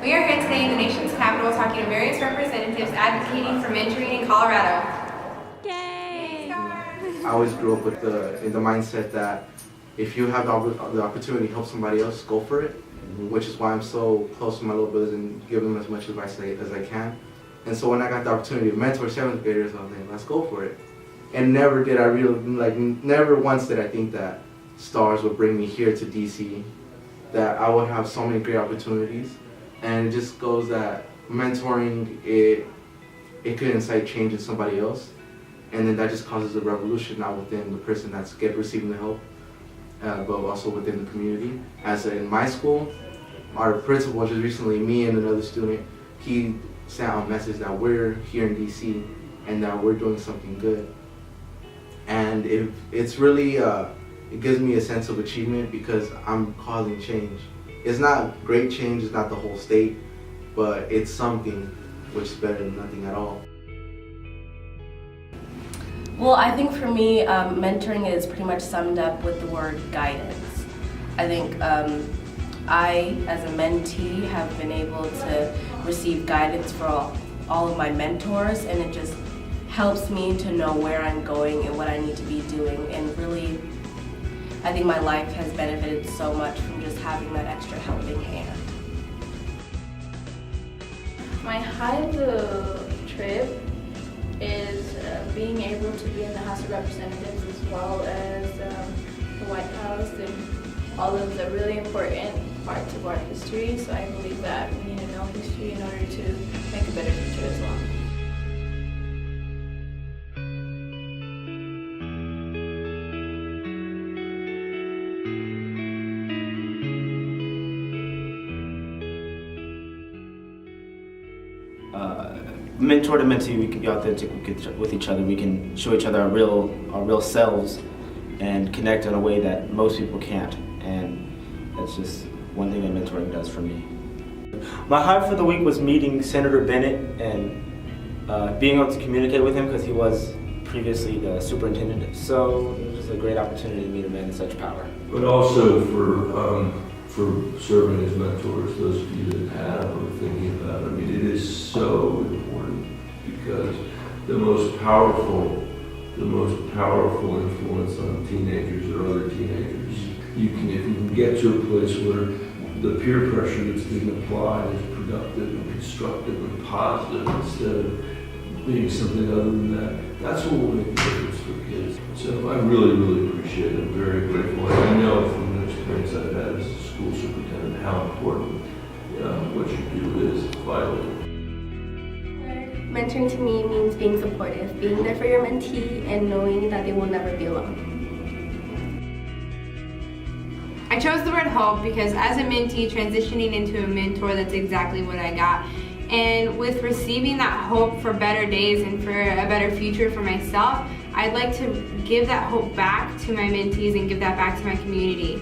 We are here today in the nation's capital talking to various representatives advocating for mentoring in Colorado. Yay! I always grew up with in the mindset that if you have the opportunity to help somebody else, go for it, which is why I'm so close to my little brothers and give them as much advice as I can. And so when I got the opportunity to mentor 7th graders, I was like, let's go for it. And never did I never once did I think that STARS would bring me here to DC, that I would have so many great opportunities. And it just goes that mentoring, it could incite change in somebody else. And then that just causes a revolution, not within the person that's receiving the help, but also within the community. As in my school, our principal just recently, me and another student, he sent out a message that we're here in DC and that we're doing something good. And it's really, it gives me a sense of achievement because I'm causing change. It's not great change, it's not the whole state, but it's something which is better than nothing at all. Well, I think for me, mentoring is pretty much summed up with the word guidance. I think I, as a mentee, have been able to receive guidance from all of my mentors, and it just helps me to know where I'm going and what I need to be doing. And really, I think my life has benefited so much from just having that extra helping hand. My high of the trip is being able to be in the House of Representatives as well as the White House and all of the really important parts of our history. So I believe that we need to know history in order to make a better future as well. Mentor to mentee, we can be authentic with each other. We can show each other our real selves and connect in a way that most people can't. And that's just one thing that mentoring does for me. My high for the week was meeting Senator Bennett and being able to communicate with him because he was previously the superintendent. So it was a great opportunity to meet a man in such power. But also for serving as mentors, those of you that have or thinking about it. I mean, it is so important because the most powerful influence on teenagers or other teenagers. If you can get to a place where the peer pressure that's being applied is productive and constructive and positive instead of being something other than that, that's what will make the difference for kids. So I really, really appreciate it. I'm very grateful. And I know from the experience I've had as a school superintendent how important what you do is vital. Mentoring to me means being supportive, being there for your mentee, and knowing that they will never be alone. I chose the word hope because as a mentee transitioning into a mentor, that's exactly what I got. And with receiving that hope for better days and for a better future for myself, I'd like to give that hope back to my mentees and give that back to my community.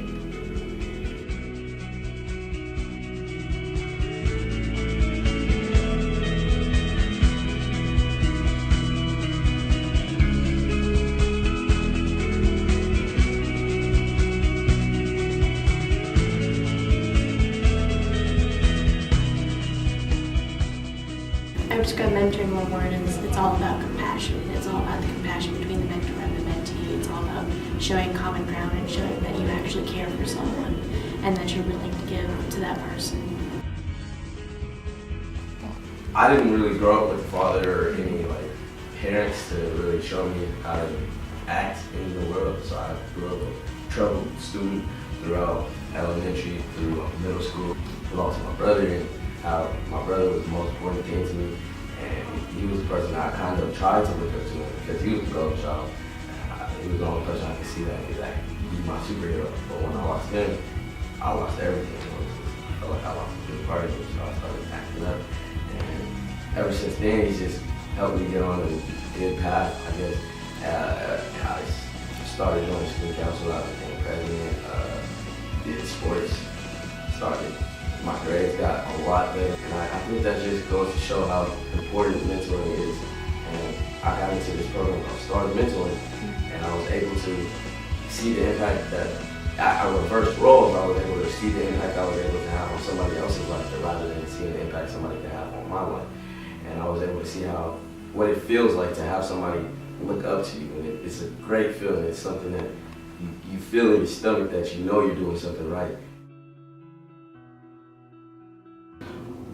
I would describe mentoring one word as it's all about compassion. It's all about the compassion between the mentor and the mentee. It's all about showing common ground and showing that you actually care for someone and that you're willing to give to that person. I didn't really grow up with a father or any parents to really show me how to act in the world. So I grew up a troubled student throughout elementary, through middle school. I lost my brother, and how my brother was the most important thing to me, and he was the person I kind of tried to look up to because he was the golden child. He was the only person I could see that he's my superhero. But when I lost him, I lost everything. I felt like I lost a big part of it, so I started acting up. And ever since then, he's just helped me get on a good path, I guess. I started doing student council, I became president, did sports, started. My grades got a lot better, and I think that just goes to show how important mentoring is. And I got into this program called Started Mentoring, and I was able to see the impact that I reversed roles. I was able to see the impact I was able to have on somebody else's life rather than seeing the impact somebody can have on my life. And I was able to see what it feels like to have somebody look up to you. And it's a great feeling. It's something that you feel in your stomach that you know you're doing something right.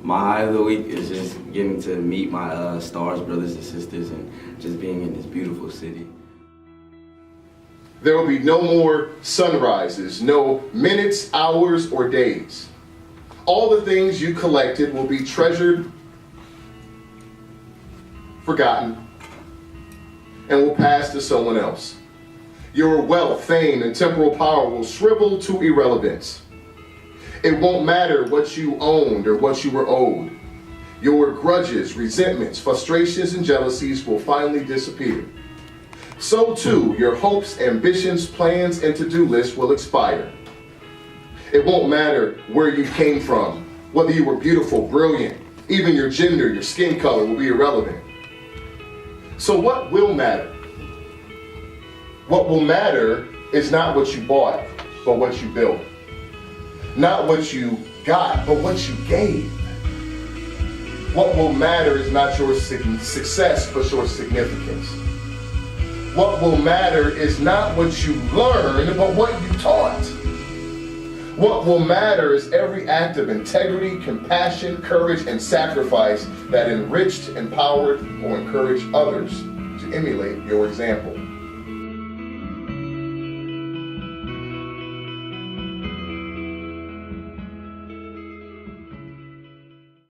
My high of the week is just getting to meet my stars, brothers and sisters, and just being in this beautiful city. There will be no more sunrises, no minutes, hours, or days. All the things you collected will be treasured, forgotten, and will pass to someone else. Your wealth, fame, and temporal power will shrivel to irrelevance. It won't matter what you owned or what you were owed. Your grudges, resentments, frustrations, and jealousies will finally disappear. So too, your hopes, ambitions, plans, and to-do lists will expire. It won't matter where you came from, whether you were beautiful, brilliant, even your gender, your skin color will be irrelevant. So what will matter? What will matter is not what you bought, but what you built. Not what you got, but what you gave. What will matter is not your success, but your significance. What will matter is not what you learned, but what you taught. What will matter is every act of integrity, compassion, courage, and sacrifice that enriched, empowered, or encouraged others to emulate your example.